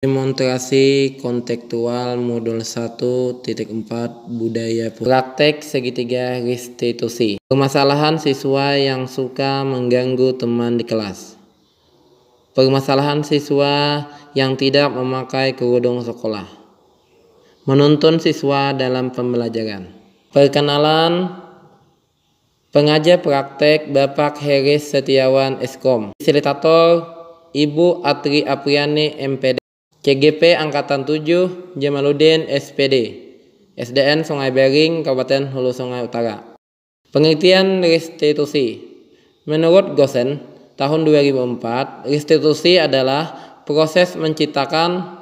Demonstrasi kontekstual modul 1.4 budaya praktek segitiga restitusi. Permasalahan siswa yang suka mengganggu teman di kelas. Permasalahan siswa yang tidak memakai kerudung sekolah. Menuntun siswa dalam pembelajaran. Perkenalan pengajar praktek Bapak Heris Setiawan Eskom. Fasilitator Ibu Atri Apriani MPD. CGP Angkatan 7 Jamaluddin SPD, SDN Sungai Bering, Kabupaten Hulu Sungai Utara. Pengertian restitusi. Menurut Gosen, tahun 2004, restitusi adalah proses menciptakan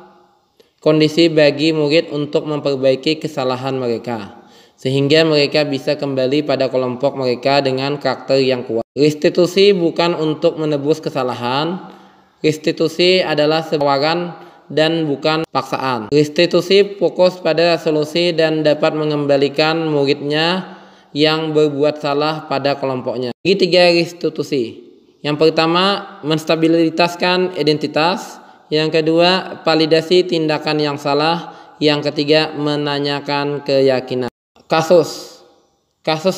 kondisi bagi murid untuk memperbaiki kesalahan mereka, sehingga mereka bisa kembali pada kelompok mereka dengan karakter yang kuat. Restitusi bukan untuk menebus kesalahan. Restitusi adalah tawaran dan bukan paksaan. Restitusi fokus pada solusi dan dapat mengembalikan muridnya yang berbuat salah pada kelompoknya. Tiga restitusi. Yang pertama, menstabilitaskan identitas. Yang kedua, validasi tindakan yang salah. Yang ketiga, menanyakan keyakinan. Kasus 1.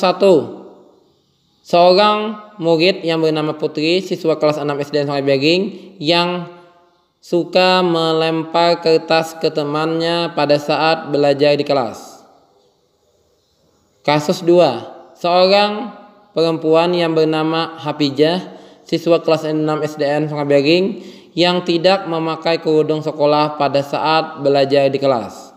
Seorang murid yang bernama Putri, siswa kelas 6 SDN Sungai Bering, yang suka melempar kertas ke temannya pada saat belajar di kelas. Kasus 2. Seorang perempuan yang bernama Hafijah, siswa kelas 6 SDN Sungai Bering, yang tidak memakai kerudung sekolah pada saat belajar di kelas.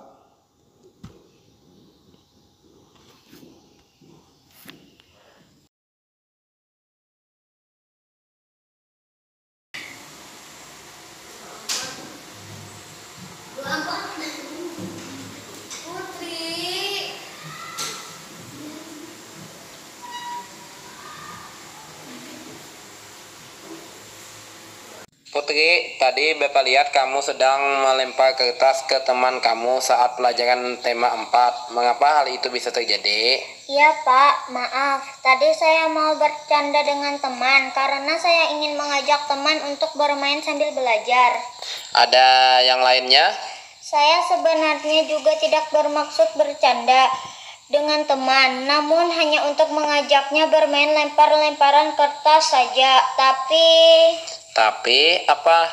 Putri, tadi Bapak lihat kamu sedang melempar kertas ke teman kamu saat pelajaran tema 4. Mengapa hal itu bisa terjadi? Iya Pak, maaf. Tadi saya mau bercanda dengan teman karena saya ingin mengajak teman untuk bermain sambil belajar. Ada yang lainnya? Saya sebenarnya juga tidak bermaksud bercanda dengan teman, namun hanya untuk mengajaknya bermain lempar-lemparan kertas saja. Tapi apa?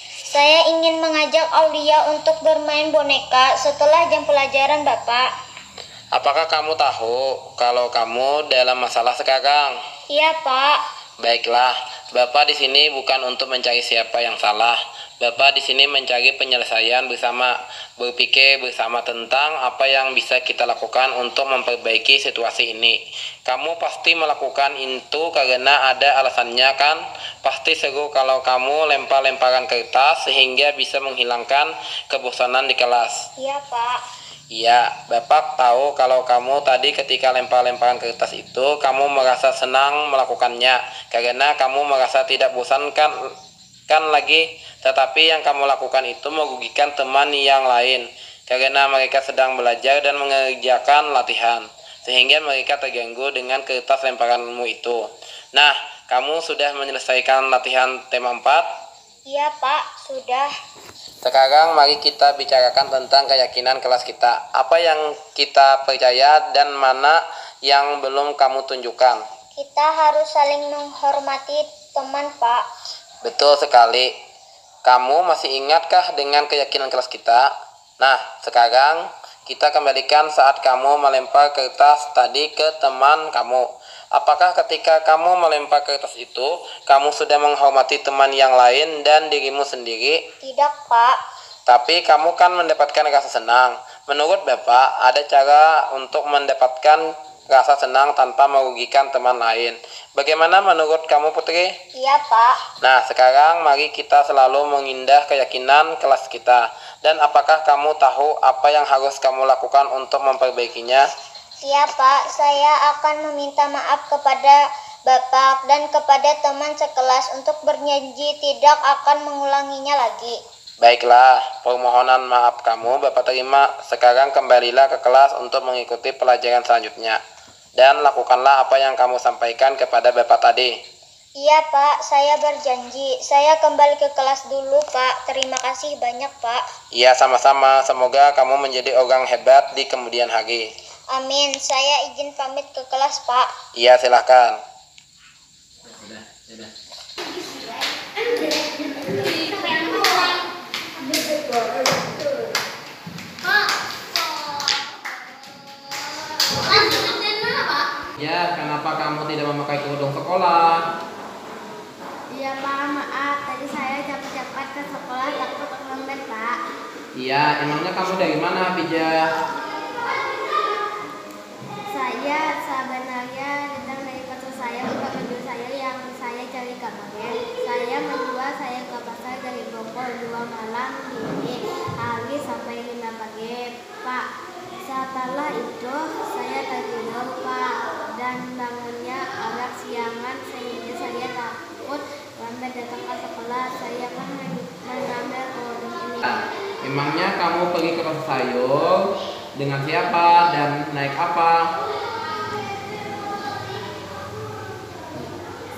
Saya ingin mengajak Aulia untuk bermain boneka setelah jam pelajaran Bapak. Apakah kamu tahu kalau kamu dalam masalah sekarang? Iya Pak. Baiklah, Bapak di sini bukan untuk mencari siapa yang salah. Bapak di sini mencari penyelesaian bersama, berpikir bersama tentang apa yang bisa kita lakukan untuk memperbaiki situasi ini. Kamu pasti melakukan itu karena ada alasannya kan? Pasti seru kalau kamu lempar-lemparan kertas sehingga bisa menghilangkan kebosanan di kelas. Iya Pak. Iya, Bapak tahu kalau kamu tadi ketika lempar-lemparan kertas itu kamu merasa senang melakukannya karena kamu merasa tidak bosan kan lagi, tetapi yang kamu lakukan itu merugikan teman yang lain karena mereka sedang belajar dan mengerjakan latihan sehingga mereka terganggu dengan kertas lemparanmu itu. Nah, kamu sudah menyelesaikan latihan tema 4? Iya Pak, sudah. Sekarang mari kita bicarakan tentang keyakinan kelas kita. Apa yang kita percaya dan mana yang belum kamu tunjukkan? Kita harus saling menghormati teman Pak. Betul sekali. Kamu masih ingatkah dengan keyakinan kelas kita? Nah, sekarang kita kembalikan saat kamu melempar kertas tadi ke teman kamu. Apakah ketika kamu melempar kertas itu, kamu sudah menghormati teman yang lain dan dirimu sendiri? Tidak, Pak. Tapi kamu kan mendapatkan rasa senang. Menurut Bapak, ada cara untuk mendapatkan rasa senang tanpa merugikan teman lain. Bagaimana menurut kamu, Putri? Iya, Pak. Nah, sekarang mari kita selalu mengindah keyakinan kelas kita. Dan apakah kamu tahu apa yang harus kamu lakukan untuk memperbaikinya? Iya, Pak. Saya akan meminta maaf kepada Bapak dan kepada teman sekelas untuk berjanji tidak akan mengulanginya lagi. Baiklah, permohonan maaf kamu Bapak terima. Sekarang kembalilah ke kelas untuk mengikuti pelajaran selanjutnya. Dan lakukanlah apa yang kamu sampaikan kepada Bapak tadi. Iya Pak, saya berjanji. Saya kembali ke kelas dulu Pak. Terima kasih banyak Pak. Iya, sama-sama. Semoga kamu menjadi orang hebat di kemudian hari. Amin. Saya izin pamit ke kelas Pak. Iya, silahkan. Ya, kenapa kamu tidak memakai kerudung sekolah? Iya Pak, maaf. Tadi saya cepat-cepat ke sekolah takut terlambat Pak. Iya, emangnya kamu dari mana, Hafijah? Saya sebenarnya datang dari pasar saya untuk baju saya yang saya cari kemarin. Saya menjual saya ke pasar dari pukul 2 malam ini hari sampai 5 pagi Pak. Setelah itu saya tertidur Pak dan bangunnya agak siangan sehingga saya takut lambat datang ke sekolah. Saya pun mengambil kerudung ini. Emangnya kamu pergi ke pasar sayur dengan siapa dan naik apa?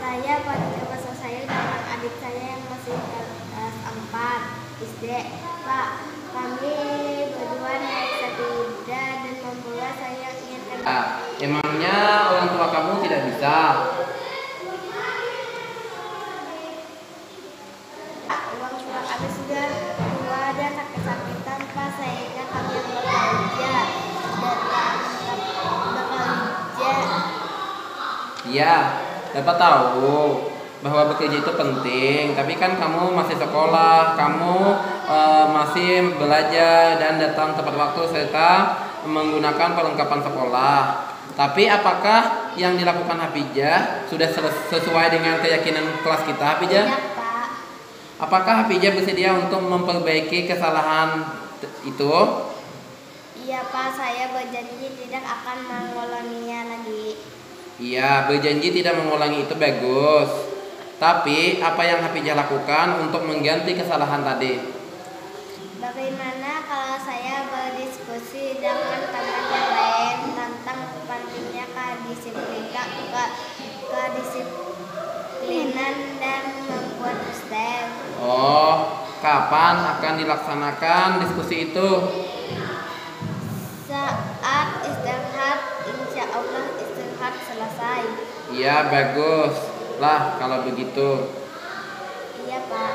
Saya pergi ke pasar saya dengan adik saya yang masih kelas 4 SD. Pak, kami berdua naik sepeda dan membawa saya ingin ke Emangnya orang tua kamu tidak bisa? uang tua kami sudah tua dan sakit-sakitan Pak, sehingga kami bekerja Iya, dapat tahu bahwa bekerja itu penting, tapi kan kamu masih sekolah, kamu masih belajar dan datang tepat waktu serta menggunakan perlengkapan sekolah. Tapi apakah yang dilakukan Hafijah sudah sesuai dengan keyakinan kelas kita, Hafijah? Iya Pak. Apakah Hafijah bersedia untuk memperbaiki kesalahan itu? Iya Pak, saya berjanji tidak akan mengulanginya lagi. Iya, berjanji tidak mengulangi itu bagus. Tapi apa yang Hafijah lakukan untuk mengganti kesalahan tadi? Bagaimana kalau saya berdiskusi dengan teman yang lain tentang pentingnya kedisiplinan dan membuat step? Oh, kapan akan dilaksanakan diskusi itu? Saat istirahat, insya Allah istirahat selesai. Iya, bagus. Lah, kalau begitu. Iya Pak.